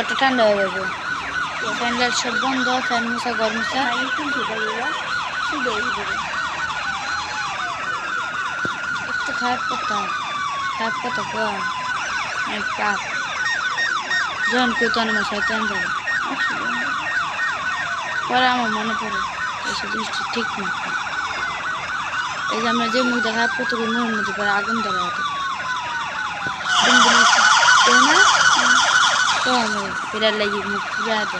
ঘরটা ঠান্ডা হয়ে যাবে ফ্যান লাইট সব বন্ধ ফ্যান মুছা ঘর মুছা একটু খারাপ কথা কোয়া পাপ যখন কেউ তো আমার সাথে যাবে পরে আমার মনে পড়ে এইসব জিনিসটা ঠিক না এই যে আমরা যে মুখ দেখা প্রতিটি মুখের মধ্যে পরে আগুন ধরা হতো না তো পেরার লাগি মুখ পুরা দে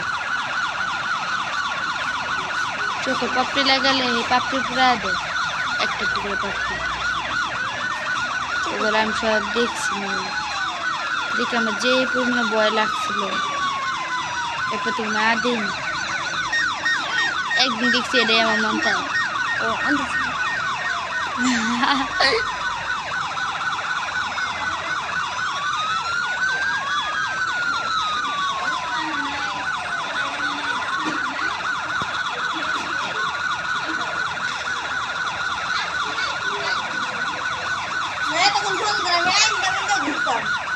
চোখে পাপড়ি লাগালে এই পাপড়ি পুরা দে একটা টুকরো পাপড়ি এগুলো আমি সব দেখছি দেখে আমার যে পরিমাণে ভয় লাগছিল এরপর তুমি না দিন একদিন দেখছি এটাই আমার মন চায় ও Mereka kumpul dengan yang kita minta bukan.